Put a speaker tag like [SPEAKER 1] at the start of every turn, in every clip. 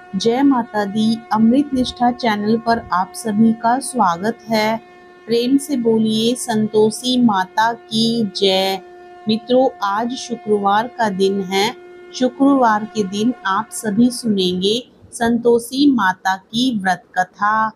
[SPEAKER 1] जय माता दी। अमृत निष्ठा चैनल पर आप सभी का स्वागत है। प्रेम से बोलिए संतोषी माता की जय। मित्रों, आज शुक्रवार का दिन है। शुक्रवार के दिन आप सभी सुनेंगे संतोषी माता की व्रत कथा।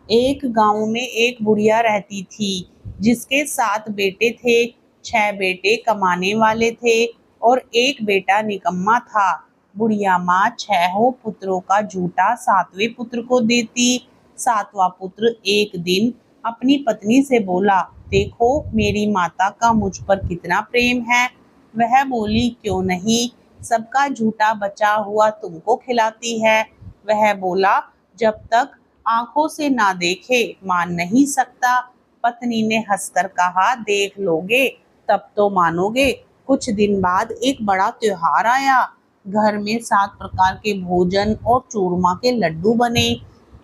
[SPEAKER 1] एक गांव में एक बुढ़िया रहती थी जिसके 7 बेटे थे। 6 बेटे कमाने वाले थे और एक बेटा निकम्मा था। बुढ़िया माँ 6 पुत्रों का झूठा 7वें पुत्र को देती। 7वां पुत्र एक दिन अपनी पत्नी से बोला, देखो मेरी माता का मुझ पर कितना प्रेम है। वह बोली, क्यों नहीं, सबका झूठा बचा हुआ तुमको खिलाती है। वह बोला, जब तक आंखों से ना देखे मान नहीं सकता। पत्नी ने हंसकर कहा, देख लोगे तब तो मानोगे। कुछ दिन बाद एक बड़ा त्योहार आया। घर में 7 प्रकार के भोजन और चूरमा के लड्डू बने।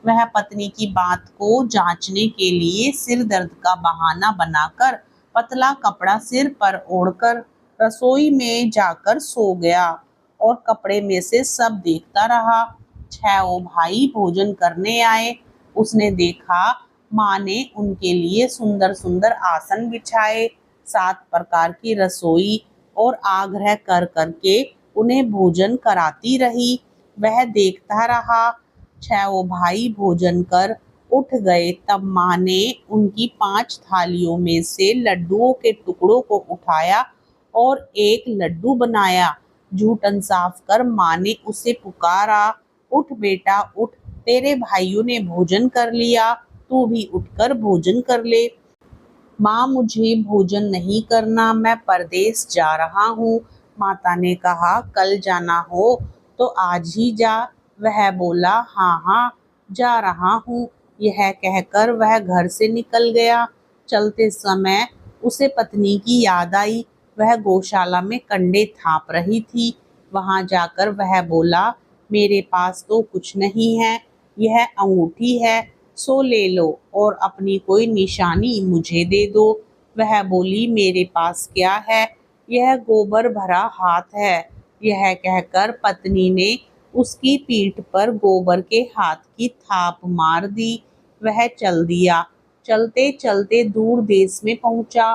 [SPEAKER 1] वह पत्नी की बात को जांचने के लिए सिर दर्द का बहाना बनाकर पतला कपड़ा सिर पर ओढ़कर रसोई में जाकर सो गया और कपड़े में से सब देखता रहा। 6 भाई भोजन करने आए। उसने देखा माँ ने उनके लिए सुंदर सुंदर आसन बिछाए, 7 प्रकार की रसोई और आग्रह कर करके उन्हें भोजन कराती रही। वह देखता रहा। 6 भाई भोजन कर उठ गए तब माँ ने उनकी 5 थालियों में से लड्डुओं के टुकड़ों को उठाया और एक लड्डू बनाया। जूठन साफ कर माँ ने उसे पुकारा, उठ बेटा उठ, तेरे भाइयों ने भोजन कर लिया, तू भी उठकर भोजन कर ले। माँ, मुझे भोजन नहीं करना, मैं परदेस जा रहा हूँ। माता ने कहा, कल जाना हो तो आज ही जा। वह बोला, हाँ हाँ जा रहा हूँ। यह कहकर वह घर से निकल गया। चलते समय उसे पत्नी की याद आई। वह गौशाला में कंडे थाप रही थी। वहां जाकर वह बोला, मेरे पास तो कुछ नहीं है, यह अंगूठी है, सो ले लो और अपनी कोई निशानी मुझे दे दो। वह बोली, मेरे पास क्या है, यह गोबर भरा हाथ है। यह कहकर पत्नी ने उसकी पीठ पर गोबर के हाथ की थाप मार दी। वह चल दिया। चलते चलते दूर देश में पहुंचा।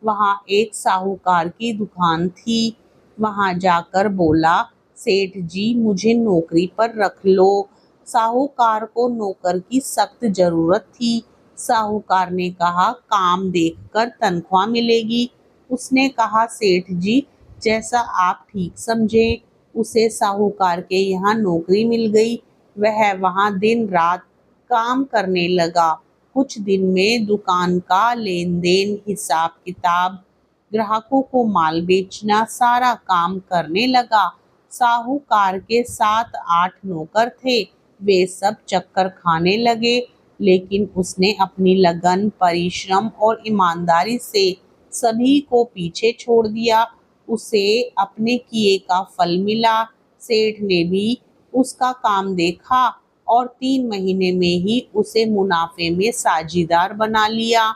[SPEAKER 1] वहां एक साहूकार की दुकान थी। वहां जाकर बोला, सेठ जी मुझे नौकरी पर रख लो। साहूकार को नौकर की सख्त जरूरत थी। साहूकार ने कहा, काम देखकर तनख्वाह मिलेगी। उसने कहा, सेठ जी जैसा आप ठीक समझे। उसे साहूकार के यहाँ नौकरी मिल गई। वह वहाँ दिन रात काम करने लगा। कुछ दिन में दुकान का लेन देन, हिसाब किताब, ग्राहकों को माल बेचना, सारा काम करने लगा। साहूकार के 7-8 नौकर थे। वे सब चक्कर खाने लगे, लेकिन उसने अपनी लगन, परिश्रम और ईमानदारी से सभी को पीछे छोड़ दिया। उसे अपने किए का फल मिला। सेठ ने भी उसका काम देखा और 3 महीने में ही उसे मुनाफे में साझीदार बना लिया।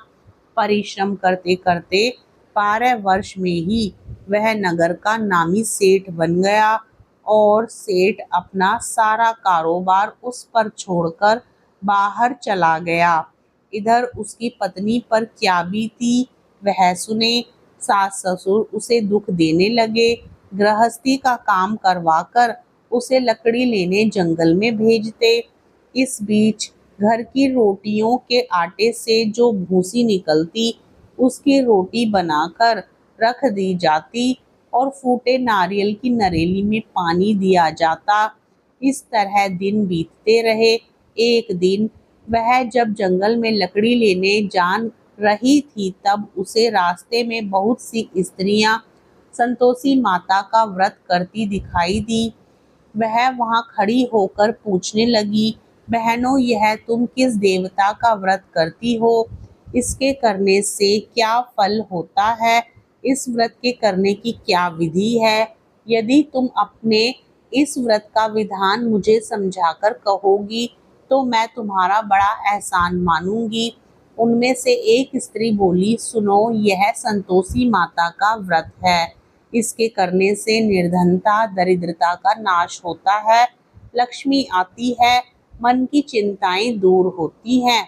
[SPEAKER 1] परिश्रम करते करते 12 वर्ष में ही वह नगर का नामी सेठ बन गया और सेठ अपना सारा कारोबार उस पर छोड़कर बाहर चला गया। इधर उसकी पत्नी पर क्या बीती वह सुने। सास ससुर उसे दुख देने लगे। गृहस्थी का काम करवाकर उसे लकड़ी लेने जंगल में भेजते। इस बीच घर की रोटियों के आटे से जो भूसी निकलती उसकी रोटी बनाकर रख दी जाती और फूटे नारियल की नरेली में पानी दिया जाता। इस तरह दिन बीतते रहे। एक दिन वह जब जंगल में लकड़ी लेने जान रही थी तब उसे रास्ते में बहुत सी स्त्रियां संतोषी माता का व्रत करती दिखाई दी। वह वहां खड़ी होकर पूछने लगी, बहनों यह तुम किस देवता का व्रत करती हो? इसके करने से क्या फल होता है? इस व्रत के करने की क्या विधि है? यदि तुम अपने इस व्रत का विधान मुझे समझाकर कहोगी तो मैं तुम्हारा बड़ा एहसान मानूंगी। उनमें से एक स्त्री बोली, सुनो यह संतोषी माता का व्रत है। इसके करने से निर्धनता, दरिद्रता का नाश होता है। लक्ष्मी आती है, मन की चिंताएं दूर होती हैं,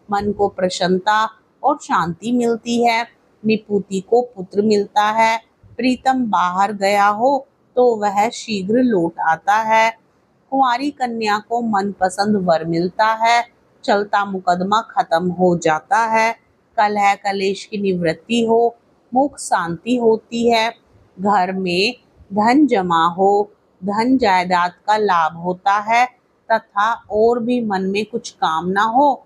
[SPEAKER 1] मन को प्रसन्नता और शांति मिलती है। निपुति को पुत्र मिलता है, प्रीतम बाहर गया हो तो वह शीघ्र लौट आता है। कुंवारी कन्या को मनपसंद वर मिलता है, चलता मुकदमा खत्म हो जाता है। कलह कलेश की निवृत्ति हो, मुख शांति होती है। घर में धन जमा हो, धन जायदाद का लाभ होता है तथा और भी मन में कुछ कामना हो,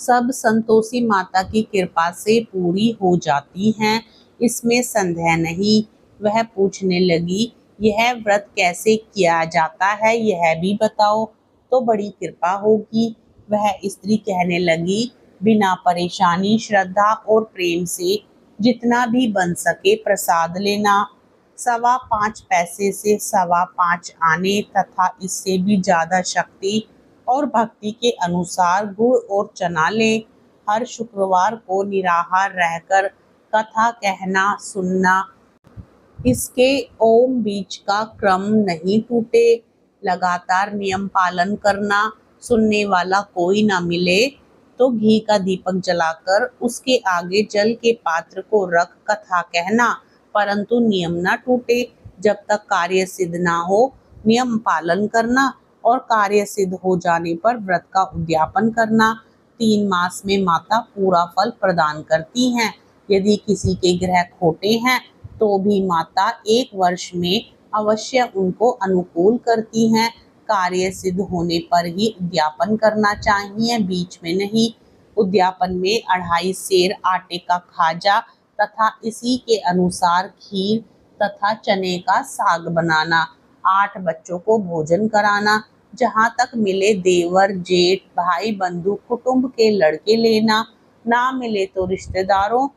[SPEAKER 1] सब संतोषी माता की कृपा से पूरी हो जाती हैं, इसमें संदेह नहीं। वह पूछने लगी, यह व्रत कैसे किया जाता है, यह भी बताओ तो बड़ी कृपा होगी। वह स्त्री कहने लगी, बिना परेशानी, श्रद्धा और प्रेम से जितना भी बन सके प्रसाद लेना। 5.25 पैसे से 5.25 आने तथा इससे भी ज्यादा शक्ति और भक्ति के अनुसार गुड़ और चना लें। हर शुक्रवार को निराहार रहकर कथा कहना सुनना। इसके ओम बीज का क्रम नहीं टूटे। लगातार नियम पालन करना। सुनने वाला कोई न मिले तो घी का दीपक जलाकर उसके आगे जल के पात्र को रख कथा कहना, परंतु नियम न टूटे। जब तक कार्य सिद्ध ना हो नियम पालन करना और कार्य सिद्ध हो जाने पर व्रत का उद्यापन करना। 3 मास में माता पूरा फल प्रदान करती हैं। यदि किसी के ग्रह खोटे हैं तो भी माता 1 वर्ष में अवश्य उनको अनुकूल करती हैं। कार्य सिद्ध होने पर ही उद्यापन करना चाहिए, बीच में नहीं। उद्यापन में 2.5 सेर आटे का खाजा तथा इसी के अनुसार खीर तथा चने का साग बनाना। 8 बच्चों को भोजन कराना। जहाँ तक मिले देवर जेठ भाई बंधु कुटुंब के लड़के लेना, ना मिले तो रिश्तेदारों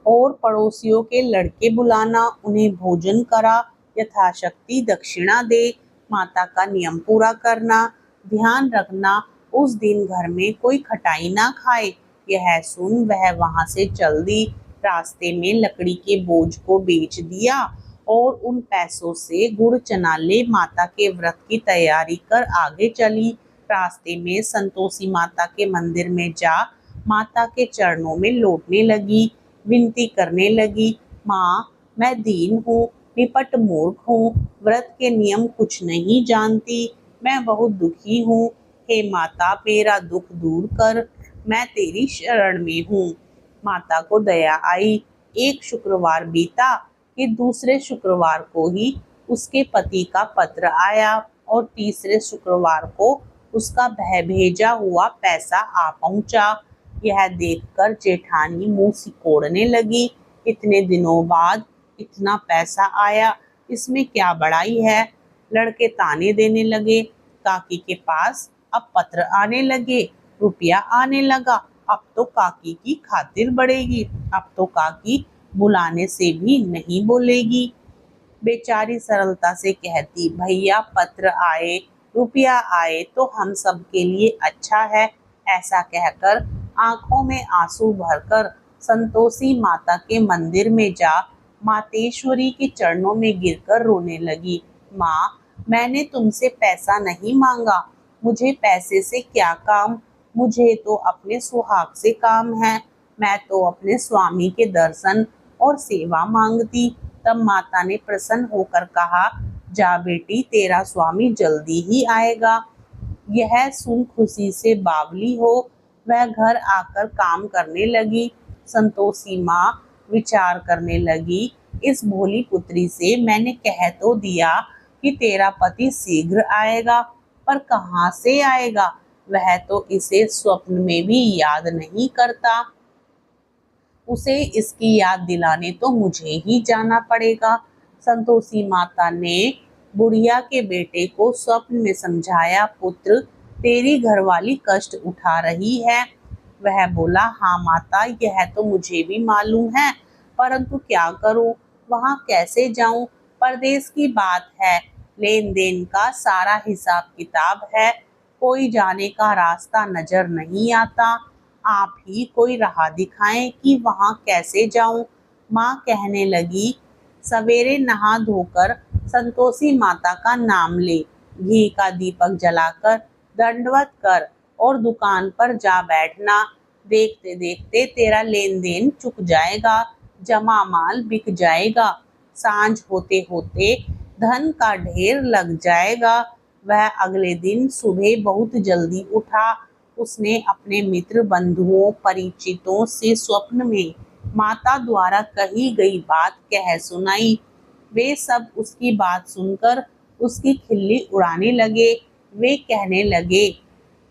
[SPEAKER 1] और पड़ोसियों के लड़के बुलाना, उन्हें भोजन करा, यथाशक्ति दक्षिणा दे। माता का नियम पूरा करना। ध्यान रखना उस दिन घर में कोई खटाई ना खाए। यह सुन वह वहां से चल दी। रास्ते में लकड़ी के बोझ को बेच दिया और उन पैसों से गुड़ चना ले माता के व्रत की तैयारी कर आगे चली। रास्ते में संतोषी माता के मंदिर में जा माता के चरणों में लौटने लगी, विनती करने लगी, माँ मैं दीन हूँ, निपट मूर्ख हूँ, व्रत के नियम कुछ नहीं जानती, मैं बहुत दुखी हूँ। हे माता मेरा दुख दूर कर, मैं तेरी शरण में हूँ। माता को दया आई। एक शुक्रवार बीता कि दूसरे शुक्रवार को ही उसके पति का पत्र आया और तीसरे शुक्रवार को उसका भेजा हुआ पैसा आ पहुंचा। यह देखकर जेठानी मुंह सिकोड़ने लगी। इतने दिनों बाद इतना पैसा आया, इसमें क्या बड़ाई है। लड़के ताने देने लगे। काकी के पास अब पत्र आने लगे, रुपया आने लगा, अब तो काकी की खातिर बढ़ेगी, अब तो काकी बुलाने से भी नहीं बोलेगी। बेचारी सरलता से कहती, भैया पत्र आए, रुपया आए तो हम सब के लिए अच्छा है। ऐसा कहकर आंखों में आंसू भरकर संतोषी माता के मंदिर में जा मातेश्वरी के चरणों में गिरकर रोने लगी। माँ मैंने तुमसे पैसा नहीं मांगा, मुझे पैसे से क्या काम, मुझे तो अपने सुहाग से काम है, मैं तो अपने स्वामी के दर्शन और सेवा मांगती। तब माता ने प्रसन्न होकर कहा, जा बेटी तेरा स्वामी जल्दी ही आएगा। यह सुन खुशी से बावली हो वह घर आकर काम करने लगी। संतोषी माँ विचार करने लगी, इस भोली पुत्री से मैंने कह तो दिया कि तेरा पति शीघ्र आएगा, पर कहाँ से आएगा, वह तो इसे स्वप्न में भी याद नहीं करता। उसे इसकी याद दिलाने तो मुझे ही जाना पड़ेगा। संतोषी माता ने बुढ़िया के बेटे को स्वप्न में समझाया, पुत्र तेरी घरवाली कष्ट उठा रही है। वह बोला, हाँ माता यह तो मुझे भी मालूम है, परंतु क्या करूं, वहां कैसे जाऊं, परदेश की बात है, लेन देन का सारा हिसाब किताब है, कोई जाने का रास्ता नजर नहीं आता, आप ही कोई राह दिखाएं कि वहां कैसे जाऊं। माँ कहने लगी, सवेरे नहा धोकर संतोषी माता का नाम ले, घी का दीपक जलाकर दंडवत कर और दुकान पर जा बैठना। देखते देखते तेरा लेन देन चुक जाएगा, जमा माल बिक जाएगा। सांझ होते होते धन का ढेर लग जाएगा। वह अगले दिन सुबह बहुत जल्दी उठा। उसने अपने मित्र बंधुओं परिचितों से स्वप्न में माता द्वारा कही गई बात कह सुनाई। वे सब उसकी बात सुनकर उसकी खिल्ली उड़ाने लगे। वे कहने लगे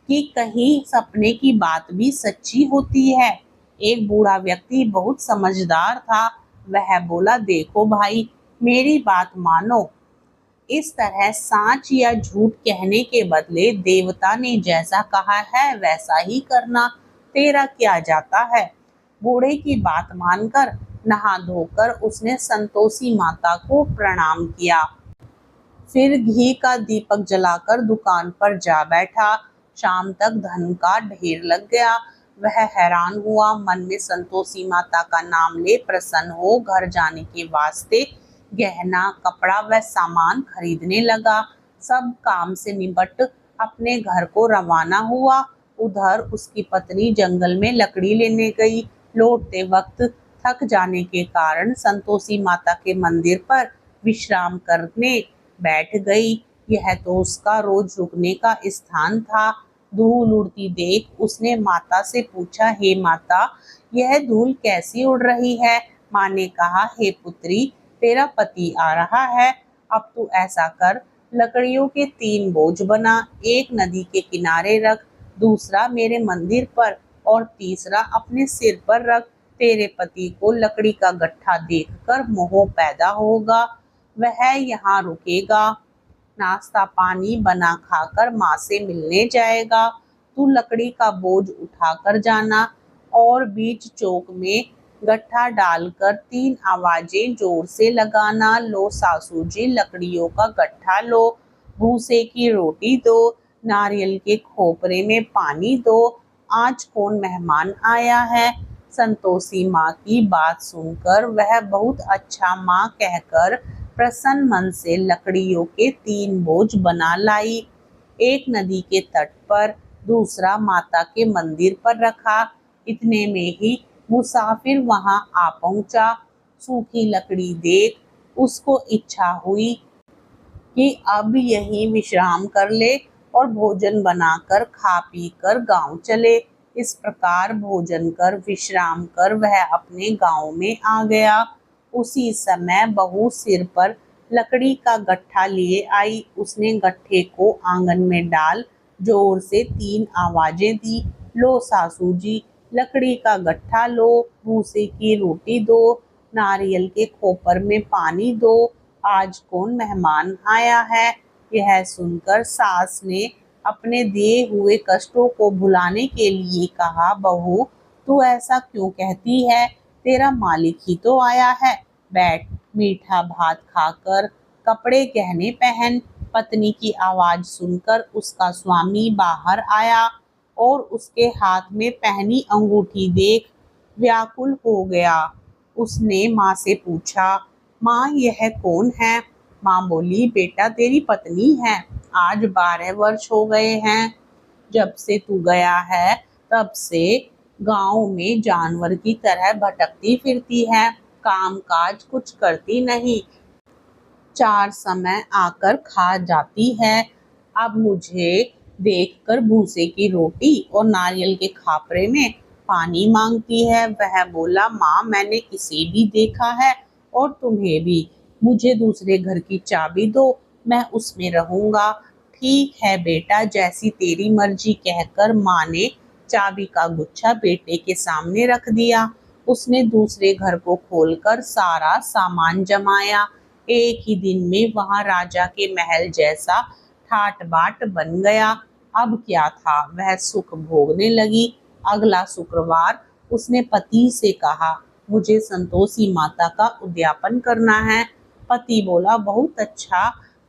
[SPEAKER 1] कि कहीं सपने की बात भी सच्ची होती है। एक बूढ़ा व्यक्ति बहुत समझदार था। वह बोला, देखो भाई, मेरी बात मानो। इस तरह साच या झूठ कहने के बदले देवता ने जैसा कहा है वैसा ही करना, तेरा क्या जाता है। बूढ़े की बात मानकर नहा धोकर उसने संतोषी माता को प्रणाम किया। फिर घी का दीपक जलाकर दुकान पर जा बैठा। शाम तक धन का ढेर लग गया। वह हैरान हुआ, मन में संतोषी माता का नाम ले प्रसन्न हो घर जाने के वास्ते गहना कपड़ा व सामान खरीदने लगा। सब काम से निपट अपने घर को रवाना हुआ। उधर उसकी पत्नी जंगल में लकड़ी लेने गई। लौटते वक्त थक जाने के कारण संतोषी माता के मंदिर पर विश्राम करने बैठ गई। यह तो उसका रोज रुकने का स्थान था। धूल उड़ती देख उसने माता से पूछा, हे माता, यह धूल कैसी उड़ रही है। माँ ने कहा, हे पुत्री, तेरा पति आ रहा है। अब तू ऐसा कर, लकड़ियों के 3 बोझ बना, एक नदी के किनारे रख, दूसरा मेरे मंदिर पर और तीसरा अपने सिर पर रख। तेरे पति को लकड़ी का गट्ठा देखकर मोह पैदा होगा, वह यहाँ रुकेगा, नाश्ता पानी बना खाकर माँ से मिलने जाएगा। तू लकड़ी का बोझ उठाकर जाना और बीच चौक में गट्ठा डालकर 3 आवाजें जोर से लगाना, लो सासू जी लकड़ियों का गट्ठा लो, भूसे की रोटी दो, नारियल के खोपरे में पानी दो, आज कौन मेहमान आया है। संतोषी माँ की बात सुनकर वह बहुत अच्छा माँ कहकर प्रसन्न मन से लकड़ियों के 3 बोझ बना लाई। एक नदी के तट पर, दूसरा माता के मंदिर पर रखा। इतने में ही मुसाफिर वहां आ पहुंचा। सूखी लकड़ी देख उसको इच्छा हुई कि अब यहीं विश्राम कर ले और भोजन बनाकर खा पी कर गांव चले। इस प्रकार भोजन कर विश्राम कर वह अपने गांव में आ गया। उसी समय बहू सिर पर लकड़ी का गट्ठा लिए आई। उसने गट्ठे को आंगन में डाल जोर से 3 आवाजें दी, लो सासू जी लकड़ी का गट्ठा लो, भूसे की रोटी दो, नारियल के खोपर में पानी दो, आज कौन मेहमान आया है। यह सुनकर सास ने अपने दिए हुए कष्टों को भुलाने के लिए कहा, बहू तू ऐसा क्यों कहती है, तेरा मालिक ही तो आया है, बैठ मीठा भात खाकर कपड़े गहने पहन। पत्नी की आवाज सुनकर उसका स्वामी बाहर आया और उसके हाथ में पहनी अंगूठी देख व्याकुल हो गया। उसने माँ से पूछा, माँ यह कौन है। माँ बोली, बेटा तेरी पत्नी है, आज 12 वर्ष हो गए हैं। जब से तू गया है तब से गांव में जानवर की तरह भटकती फिरती है, काम काज कुछ करती नहीं, 4 समय आकर खा जाती है। अब मुझे देखकर भूसे की रोटी और नारियल के खापरे में पानी मांगती है। वह बोला, माँ मैंने इसे भी देखा है और तुम्हें भी, मुझे दूसरे घर की चाबी दो, मैं उसमें रहूंगा। ठीक है बेटा, जैसी तेरी मर्जी, कहकर माँ ने चाबी का गुच्छा बेटे के सामने रख दिया। उसने दूसरे घर को खोलकर सारा सामान जमाया। एक ही दिन में वहां राजा के महल जैसा ठाट बाट बन गया। अब क्या था, वह सुख भोगने लगी। अगला शुक्रवार उसने पति से कहा, मुझे संतोषी माता का उद्यापन करना है। पति बोला, बहुत अच्छा,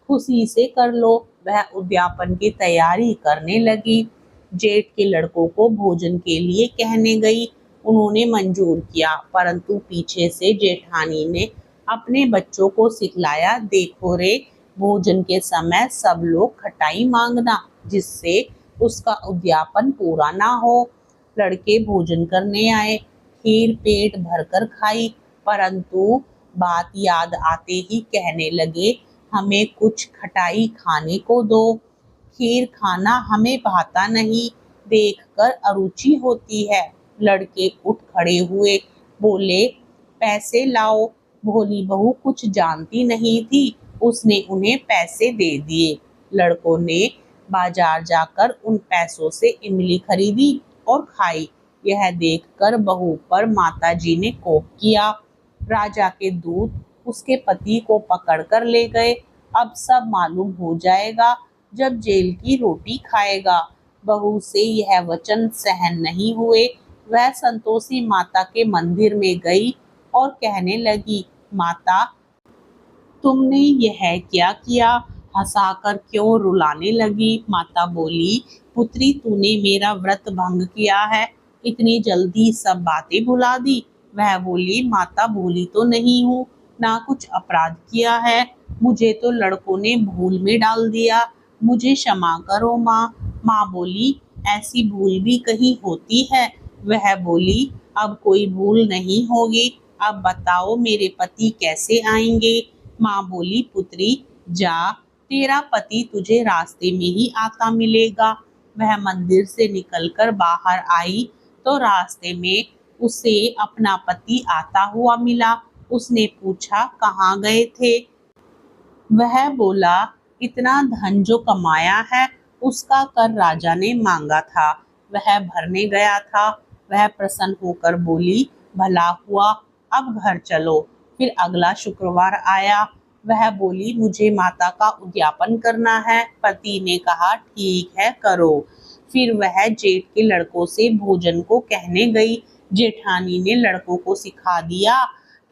[SPEAKER 1] खुशी से कर लो। वह उद्यापन की तैयारी करने लगी। जेठ के लड़कों को भोजन के लिए कहने गई। उन्होंने मंजूर किया, परंतु पीछे से जेठानी ने अपने बच्चों को सिखलाया, देखो रे, भोजन के समय सब लोग खटाई मांगना, जिससे उसका उद्यापन पूरा ना हो। लड़के भोजन करने आए, खीर पेट भरकर खाई, परंतु बात याद आते ही कहने लगे, हमें कुछ खटाई खाने को दो। खीर खाना हमें भाता नहीं, देखकर अरुचि होती है। लड़के उठ खड़े हुए, बोले, पैसे लाओ। भोली बहू कुछ जानती नहीं थी, उसने उन्हें पैसे दे दिए। लड़कों ने बाजार जाकर उन पैसों से इमली खरीदी और खाई। यह देखकर बहू पर माताजी ने कोप किया। राजा के दूत उसके पति को पकड़कर ले गए। अब सब मालूम हो जाएगा जब जेल की रोटी खाएगा। बहू से यह वचन सहन नहीं हुए। वह संतोषी माता के मंदिर में गई और कहने लगी, माता, तुमने यह क्या किया? हंसाकर क्यों रुलाने लगी? माता बोली, पुत्री, तूने मेरा व्रत भंग किया है, इतनी जल्दी सब बातें भुला दी। वह बोली, माता, भूली तो नहीं हूँ, ना कुछ अपराध किया है, मुझे तो लड़कों ने भूल में डाल दिया, मुझे क्षमा करो माँ। माँ बोली, ऐसी भूल भी कहीं होती है? वह बोली, अब कोई भूल नहीं होगी। अब बताओ मेरे पति कैसे आएंगे? माँ बोली, पुत्री, जा, तेरा पति तुझे रास्ते में ही आता मिलेगा। वह मंदिर से निकलकर बाहर आई तो रास्ते में उसे अपना पति आता हुआ मिला। उसने पूछा, कहाँ गए थे? वह बोला, इतना धन जो कमाया है उसका कर राजा ने मांगा था, वह भरने गया था। वह प्रसन्न होकर बोली, भला हुआ, अब घर चलो। फिर अगला शुक्रवार आया। वह बोली, मुझे माता का उद्यापन करना है। पति ने कहा, ठीक है, करो। फिर वह जेठ के लड़कों से भोजन को कहने गई। जेठानी ने लड़कों को सिखा दिया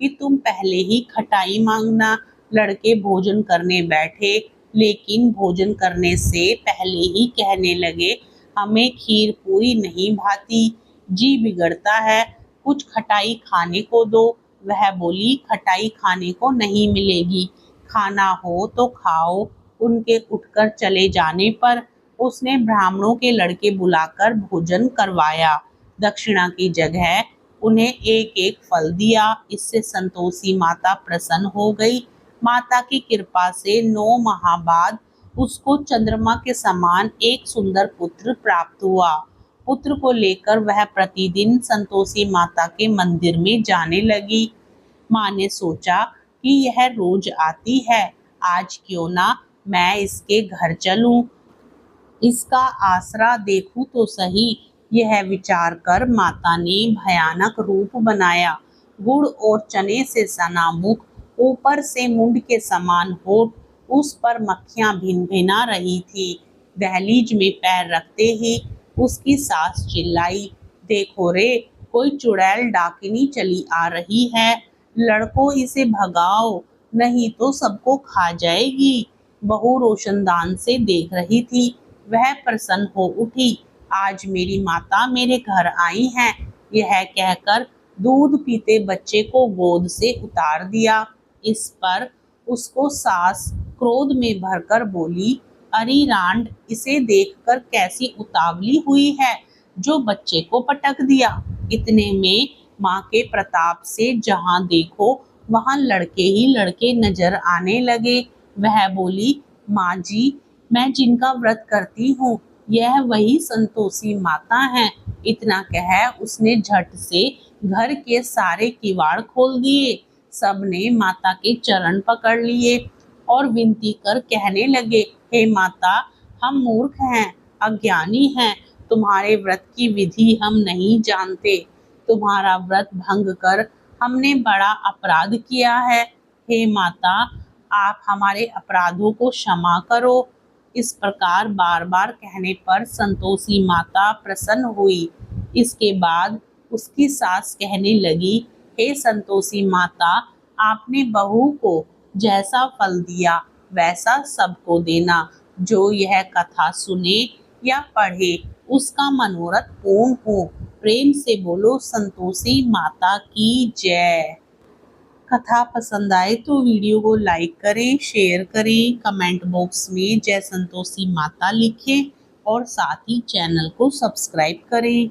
[SPEAKER 1] कि तुम पहले ही खटाई मांगना। लड़के भोजन करने बैठे, लेकिन भोजन करने से पहले ही कहने लगे, हमें खीर पूरी नहीं भाती, जी बिगड़ता है, कुछ खटाई खाने को दो। वह बोली, खटाई खाने को नहीं मिलेगी, खाना हो तो खाओ। उनके उठकर चले जाने पर उसने ब्राह्मणों के लड़के बुलाकर भोजन करवाया। दक्षिणा की जगह उन्हें एक एक फल दिया। इससे संतोषी माता प्रसन्न हो गई। माता की कृपा से 9 माह बाद उसको चंद्रमा के समान एक सुंदर पुत्र प्राप्त हुआ। पुत्र को लेकर वह प्रतिदिन संतोषी माता के मंदिर में जाने लगी। माँ ने सोचा कि यह रोज आती है, आज क्यों ना मैं इसके घर चलूं, इसका आसरा देखूं तो सही। यह विचार कर माता ने भयानक रूप बनाया। गुड़ और चने से सना मुख, ऊपर से मुंड के समान होठ, उस पर मक्खियां भिन भिना रही थी। दहलीज में पैर रखते ही उसकी सास चिल्लाई, देखो रे, कोई चुड़ैल डाकिनी चली आ रही है, लड़कों इसे भगाओ, नहीं तो सबको खा जाएगी। बहू रोशनदान से देख रही थी। वह प्रसन्न हो उठी, आज मेरी माता मेरे घर आई हैं। यह कहकर दूध पीते बच्चे को गोद से उतार दिया। इस पर उसको सास क्रोध में भरकर बोली, अरे रांड, इसे देखकर कैसी उतावली हुई है, जो बच्चे को पटक दिया। इतने में माँ के प्रताप से जहाँ देखो वहाँ लड़के ही लड़के नजर आने लगे। वह बोली, माँ जी, मैं जिनका व्रत करती हूँ यह वही संतोषी माता हैं। इतना कह उसने झट से घर के सारे किवाड़ खोल दिए। सबने माता के चरण पकड़ लिए और विनती कर कहने लगे, हे माता, हम मूर्ख हैं, अज्ञानी हैं, तुम्हारे व्रत की विधि हम नहीं जानते, तुम्हारा व्रत भंग कर हमने बड़ा अपराध किया है। हे माता, आप हमारे अपराधों को क्षमा करो। इस प्रकार बार बार कहने पर संतोषी माता प्रसन्न हुई। इसके बाद उसकी सास कहने लगी, हे संतोषी माता, आपने बहू को जैसा फल दिया वैसा सबको देना। जो यह कथा सुने या पढ़े उसका मनोरथ पूर्ण हो। प्रेम से बोलो संतोषी माता की जय। कथा पसंद आए तो वीडियो को लाइक करें, शेयर करें, कमेंट बॉक्स में जय संतोषी माता लिखें और साथ ही चैनल को सब्सक्राइब करें।